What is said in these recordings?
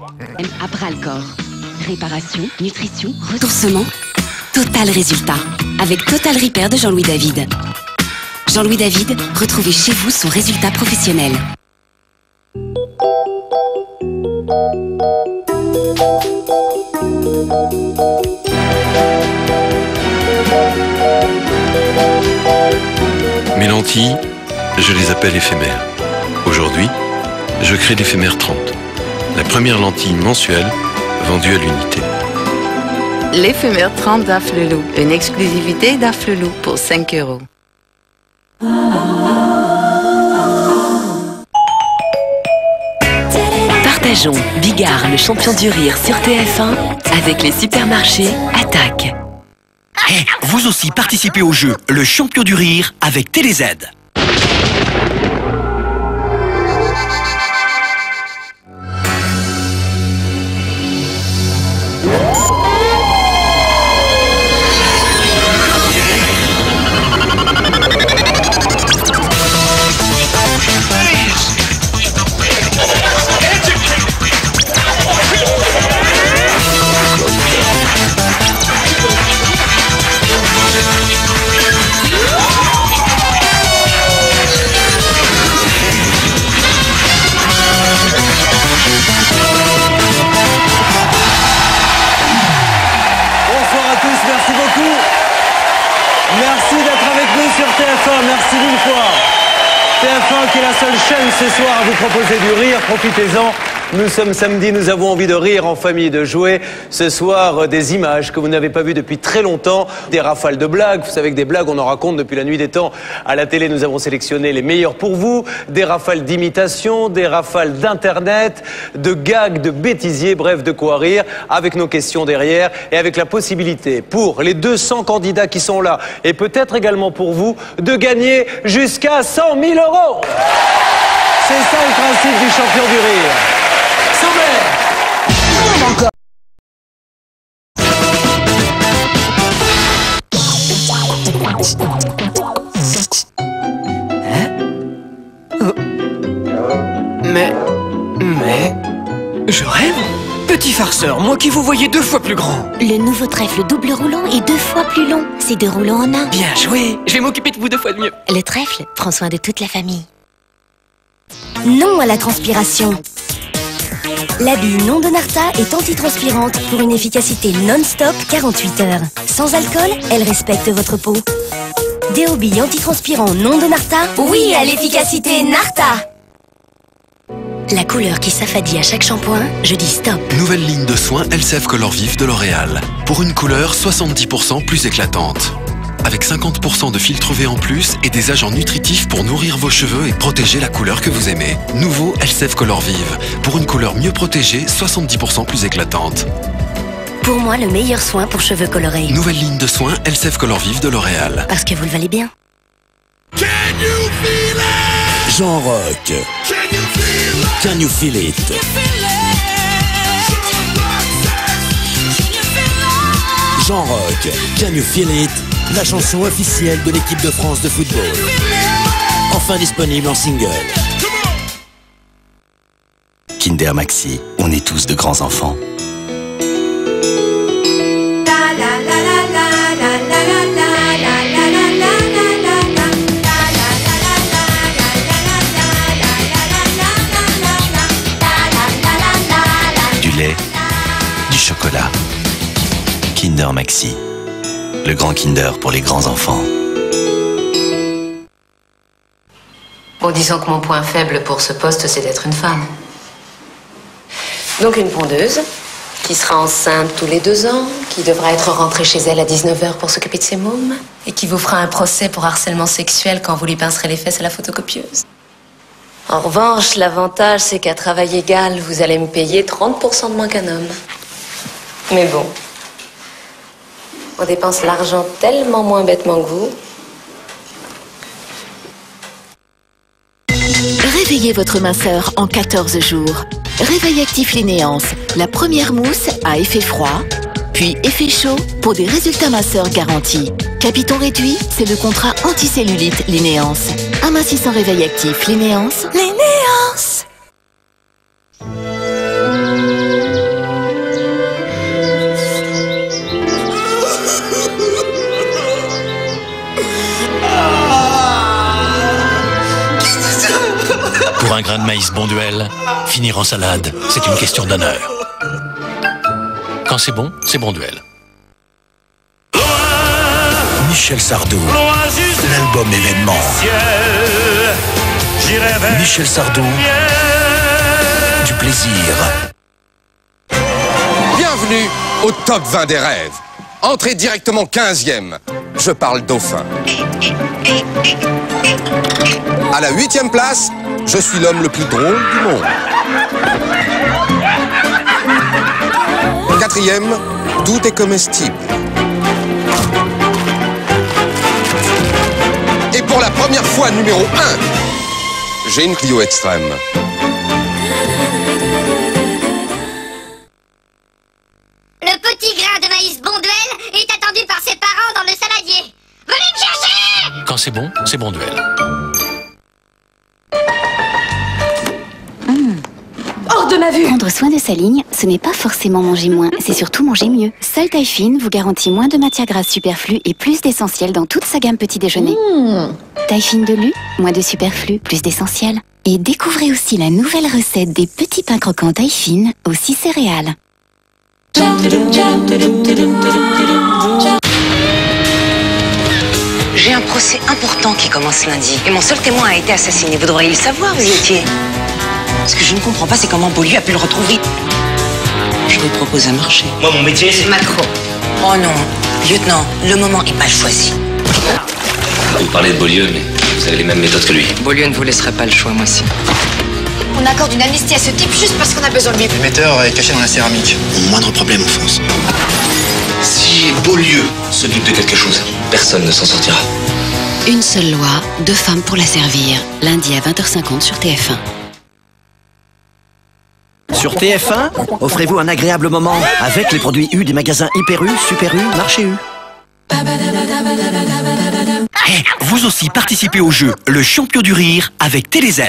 À bras le corps. Réparation, nutrition, ressourcement. Total Résultat. Avec Total Repair de Jean-Louis David. Jean-Louis David, retrouvez chez vous son résultat professionnel. Mes lentilles, je les appelle éphémères. Aujourd'hui, je crée l'éphémère 30. La première lentille mensuelle vendue à l'unité. L'éphémère 30 d'Afflelou. Une exclusivité d'Afflelou pour 5 €. Partageons Bigard, le champion du rire sur TF1 avec les supermarchés Attaque. Hey, vous aussi participez au jeu Le Champion du Rire avec TéléZ. Merci d'être avec nous sur TF1, merci mille fois. TF1 qui est la seule chaîne ce soir à vous proposer du rire, profitez-en. Nous sommes samedi, nous avons envie de rire en famille, de jouer. Ce soir, des images que vous n'avez pas vues depuis très longtemps, des rafales de blagues. Vous savez que des blagues, on en raconte depuis la nuit des temps. À la télé, nous avons sélectionné les meilleurs pour vous. Des rafales d'imitation, des rafales d'internet, de gags, de bêtisiers, bref, de quoi rire, avec nos questions derrière et avec la possibilité pour les 200 candidats qui sont là, et peut-être également pour vous, de gagner jusqu'à 100 000 €. C'est ça le principe du champion du rire. Encore. Mais... Je rêve? Petit farceur, moi qui vous voyais 2 fois plus grand. Le nouveau trèfle double roulant est 2 fois plus long. C'est 2 roulants en un. Bien joué, je vais m'occuper de vous 2 fois de mieux. Le trèfle prend soin de toute la famille. Non à la transpiration. La bille non de Narta est antitranspirante pour une efficacité non-stop 48 heures. Sans alcool, elle respecte votre peau. Déobi antitranspirant non de Narta, oui à l'efficacité Narta. La couleur qui s'affadit à chaque shampoing, je dis stop. Nouvelle ligne de soins Elseve Color Vif de L'Oréal. Pour une couleur 70% plus éclatante. Avec 50% de filtre UV en plus et des agents nutritifs pour nourrir vos cheveux et protéger la couleur que vous aimez. Nouveau Elseve Color Vive. Pour une couleur mieux protégée, 70% plus éclatante. Pour moi, le meilleur soin pour cheveux colorés. Nouvelle ligne de soins Elseve Color Vive de L'Oréal. Parce que vous le valez bien. Jean Rock. Can you feel it? Jean Rock. Can you feel it? La chanson officielle de l'équipe de France de football. Enfin disponible en single. Kinder Maxi, on est tous de grands enfants. Du lait, du chocolat. Kinder Maxi. Le grand Kinder pour les grands enfants. Bon, disons que mon point faible pour ce poste, c'est d'être une femme. Donc une pondeuse, qui sera enceinte tous les 2 ans, qui devra être rentrée chez elle à 19 h pour s'occuper de ses mômes, et qui vous fera un procès pour harcèlement sexuel quand vous lui pincerez les fesses à la photocopieuse. En revanche, l'avantage, c'est qu'à travail égal, vous allez me payer 30% de moins qu'un homme. Mais bon, on dépense l'argent tellement moins bêtement que vous. Réveillez votre minceur en 14 jours. Réveil actif Linéance, la première mousse à effet froid, puis effet chaud pour des résultats minceurs garantis. Capiton réduit, c'est le contrat anticellulite Linéance. Amincissant réveil actif Linéance. Linéance. Pour un grain de maïs Bonduelle, finir en salade, c'est une question d'honneur. Quand c'est Bonduelle. Michel Sardou, l'album événement. Michel Sardou, du plaisir. Bienvenue au top 20 des rêves. Entrez directement 15e. Je parle dauphin. À la 8e place, je suis l'homme le plus drôle du monde. 4e, tout est comestible. Et pour la première fois, numéro 1, j'ai une Clio extrême. Le petit grain de maïs Bonduelle est attendu par ses parents dans le saladier. Venez me chercher! Quand c'est Bonduelle. Hors de ma vue! Prendre soin de sa ligne, ce n'est pas forcément manger moins, c'est surtout manger mieux. Seule Taille Fine vous garantit moins de matières grasses superflues et plus d'essentiels dans toute sa gamme petit déjeuner. Taille Fine de Lu, moins de superflu, plus d'essentiels. Et découvrez aussi la nouvelle recette des petits pains croquants Taille Fine aux 6 céréales. J'ai un procès important qui commence lundi. Et mon seul témoin a été assassiné. Vous devriez le savoir, vous y étiez. Ce que je ne comprends pas, c'est comment Beaulieu a pu le retrouver. Je vous propose un marché. Moi, mon métier, c'est... Macro. Oh non, lieutenant, le moment est mal choisi. Vous parlez de Beaulieu, mais vous avez les mêmes méthodes que lui. Beaulieu ne vous laissera pas le choix, moi aussi. On accorde une amnistie à ce type juste parce qu'on a besoin de lui. L'émetteur est caché dans la céramique. Mon moindre problème en France. Si Beaulieu se livre de quelque chose, personne ne s'en sortira. Une seule loi, 2 femmes pour la servir. Lundi à 20h50 sur TF1. Sur TF1, offrez-vous un agréable moment avec les produits U des magasins Hyper U, Super U, Marché U. Hey, vous aussi participez au jeu Le Champion du Rire avec TéléZ.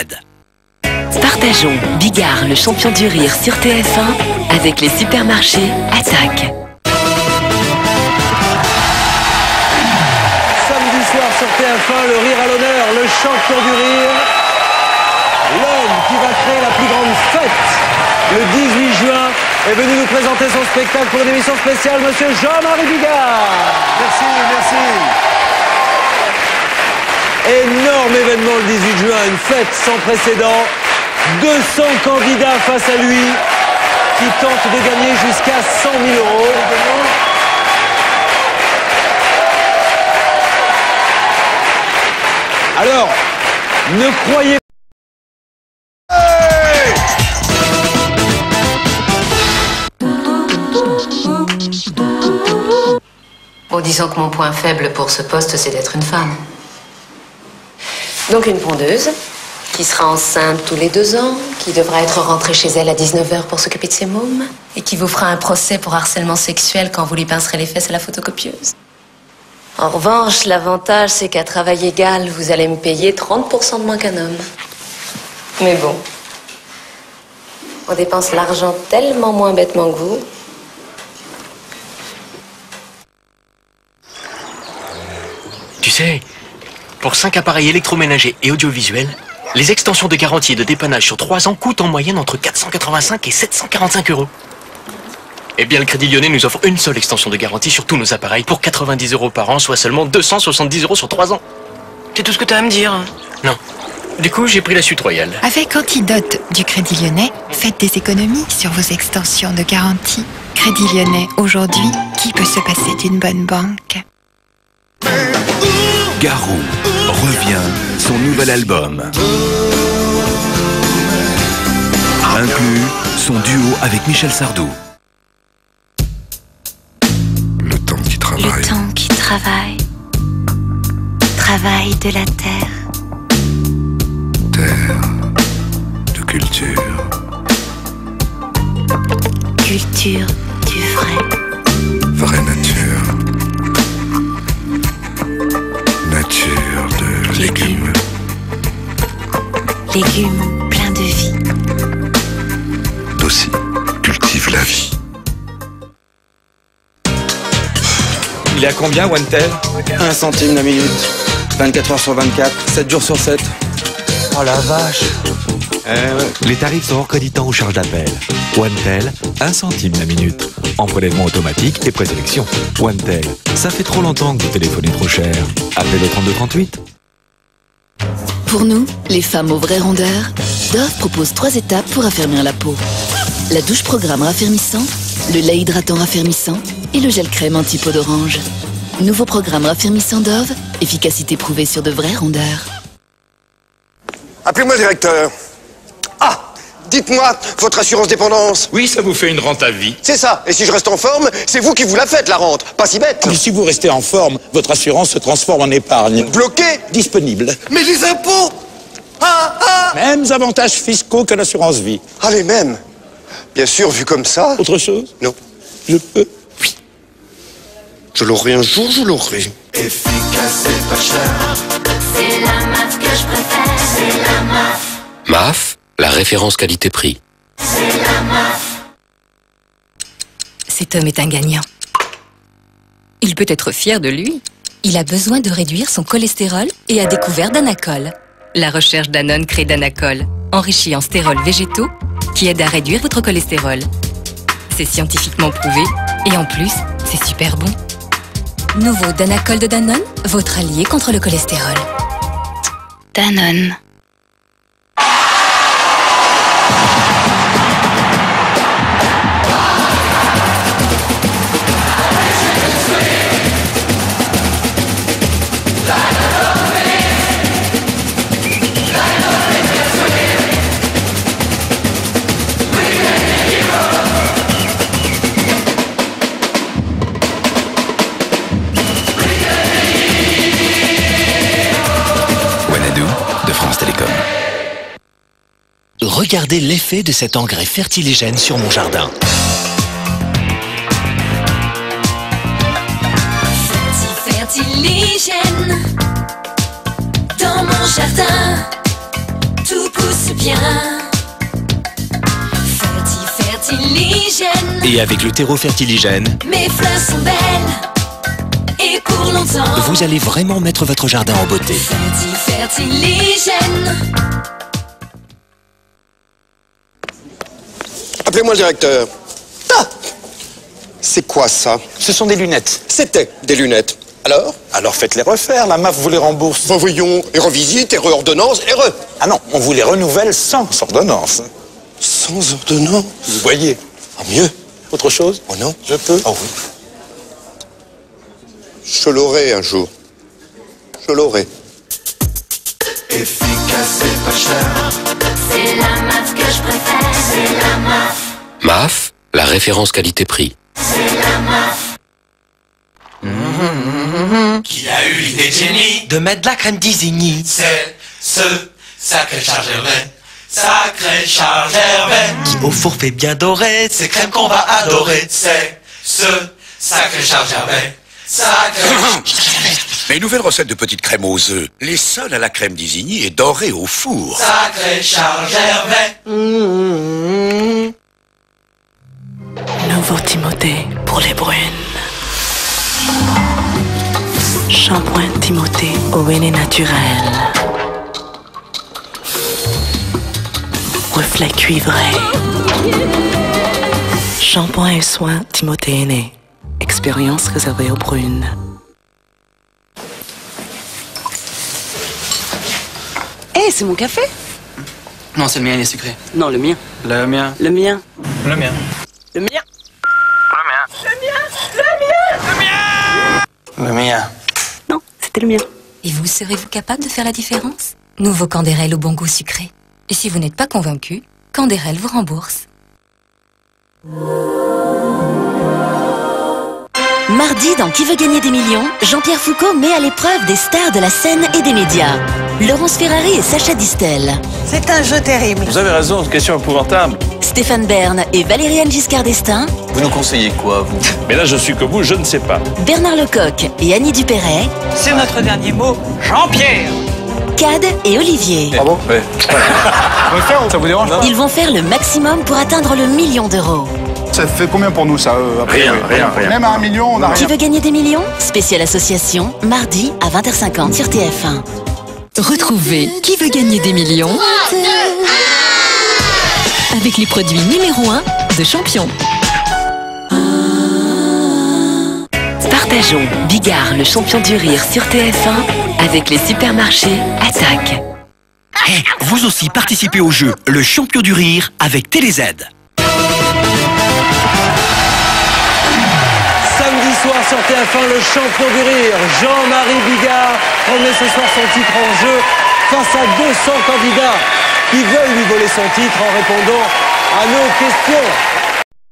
Partageons Bigard, le champion du rire sur TF1 avec les supermarchés Attaque. Samedi soir sur TF1, le rire à l'honneur, le champion du rire. L'homme qui va créer la plus grande fête le 18 juin est venu nous présenter son spectacle pour une émission spéciale, monsieur Jean-Marie Bigard. Merci, merci. Énorme événement le 18 juin, une fête sans précédent. 200 candidats face à lui qui tentent de gagner jusqu'à 100 000 €. Alors, ne croyez pas. Bon, disons que mon point faible pour ce poste, c'est d'être une femme. Donc une pondeuse, qui sera enceinte tous les 2 ans, qui devra être rentrée chez elle à 19h pour s'occuper de ses mômes, et qui vous fera un procès pour harcèlement sexuel quand vous lui pincerez les fesses à la photocopieuse. En revanche, l'avantage, c'est qu'à travail égal, vous allez me payer 30% de moins qu'un homme. Mais bon, on dépense l'argent tellement moins bêtement que vous. Tu sais, pour 5 appareils électroménagers et audiovisuels, les extensions de garantie et de dépannage sur 3 ans coûtent en moyenne entre 485 et 745 €. Eh bien, le Crédit Lyonnais nous offre une seule extension de garantie sur tous nos appareils pour 90 € par an, soit seulement 270 € sur 3 ans. C'est tout ce que t'as à me dire? Non. Du coup, j'ai pris la suite royale. Avec Antidote du Crédit Lyonnais, faites des économies sur vos extensions de garantie. Crédit Lyonnais, aujourd'hui, qui peut se passer d'une bonne banque? Garou revient, son nouvel album. Inclut son duo avec Michel Sardou. Le temps qui travaille. Le temps qui travaille. Travail de la terre. Terre de culture. Culture du vrai. Vraie nature. Nature de légumes. Légumes pleins de vie. D'aussi cultive la vie. Il est à combien, OneTel? 1 centime la minute. 24 heures sur 24, 7 jours sur 7. Oh la vache. Les tarifs sont hors créditant ou charges d'appel. OneTel, 1 centime la minute. En prélèvement automatique et présélection. OneTel, ça fait trop longtemps que vous téléphonez trop cher. Appelez le 3238. Pour nous, les femmes aux vrais rondeurs, Dove propose 3 étapes pour affermir la peau. La douche programme raffermissant, le lait hydratant raffermissant et le gel crème anti-peau d'orange. Nouveau programme raffermissant Dove, efficacité prouvée sur de vraies rondeurs. Appelez-moi directeur. Ah, dites-moi, votre assurance dépendance. Oui, ça vous fait une rente à vie. C'est ça. Et si je reste en forme, c'est vous qui vous la faites, la rente. Pas si bête. Mais si vous restez en forme, votre assurance se transforme en épargne. Bloqué. Disponible. Mais les impôts. Mêmes avantages fiscaux que l'assurance vie. Ah, les mêmes. Bien sûr, vu comme ça. Autre chose? Non. Je peux. Oui. Je l'aurai un jour, je l'aurai. Efficace et pas cher. C'est la MAF que je préfère. C'est la MAF. MAF, la référence qualité-prix. C'est la MAF. Cet homme est un gagnant. Il peut être fier de lui. Il a besoin de réduire son cholestérol et a découvert Danacol. La recherche Danone crée Danacol, enrichi en stérols végétaux, qui aide à réduire votre cholestérol. C'est scientifiquement prouvé et en plus, c'est super bon. Nouveau Danacol de Danone, votre allié contre le cholestérol. Danone. Regardez l'effet de cet engrais fertiligène sur mon jardin. Fertiligène. Dans mon jardin, tout pousse bien. Fertiligène. Et avec le terreau fertiligène, Mes fleurs sont belles. Et pour longtemps. vous allez vraiment mettre votre jardin en beauté. Fertiligène. Appelez-moi le directeur. Ah! C'est quoi ça? Ce sont des lunettes. C'était des lunettes. Alors? Alors faites-les refaire, la MAF vous les rembourse. Ben voyons, et revisite, et re-ordonnance, et re. Ah non, on vous les renouvelle sans ordonnance. Sans ordonnance? Vous voyez. Ah, mieux. Autre chose? Oh non? Je peux? Oh oui. Je l'aurai un jour. Je l'aurai. Efficace et pas cher. C'est la MAF que je préfère. C'est la MAF. MAF, la référence qualité-prix. C'est la MAF. Qui a eu l'idée de génie De mettre de la crème d'Isigny. C'est ce sacré Charles Germain. Sacré Charles Germain. Qui au four fait bien doré. C'est crème qu'on va adorer. C'est ce sacré Charles Germain. Sacré. Mes nouvelles recettes de petites crèmes aux œufs. Les sols à la crème d'Isigny et dorées au four. Sacré Charles Germain. Nouveau Timothée pour les brunes. Shampoing Timothée au henné naturel. Reflet cuivré. Shampoing et soins Timothée henné. Expérience réservée aux brunes. Hé, c'est mon café? Non, c'est le mien, il est sucré. Non, le mien. Le mien. Le mien. Le mien. Le mien. Le mien. Non, c'était le mien. Et vous, serez-vous capable de faire la différence? Nouveau Candérel au bon goût sucré. Et si vous n'êtes pas convaincu, Candérel vous rembourse. Mardi, dans Qui veut gagner des millions, Jean-Pierre Foucault met à l'épreuve des stars de la scène et des médias. Laurence Ferrari et Sacha Distel. C'est un jeu terrible. Vous avez raison, question épouvantable. Stéphane Bern et Valériane Giscard d'Estaing. Vous nous conseillez quoi, vous? Mais là, je suis comme vous, je ne sais pas. Bernard Lecoq et Annie Dupéret. C'est notre dernier mot, Jean-Pierre. Cad et Olivier. Ah bon? Ouais. Ça vous dérange pas? Ils vont faire le maximum pour atteindre le million d'euros. Ça fait combien pour nous, ça Rien. Même à 1 million, on n'a rien. Qui veut gagner des millions? Spéciale association, mardi à 20h50 sur TF1. Retrouvez Qui veut gagner des millions 3, 2, 1. avec les produits numéro 1 de Champion. Partageons Bigard, le champion du rire sur TF1 avec les supermarchés Attaque. Et vous aussi participez au jeu Le Champion du Rire avec TéléZ. Samedi soir sur TF1, le champion du rire, Jean-Marie Bigard, remet ce soir son titre en jeu face à 200 candidats qui veulent lui voler son titre en répondant à nos questions.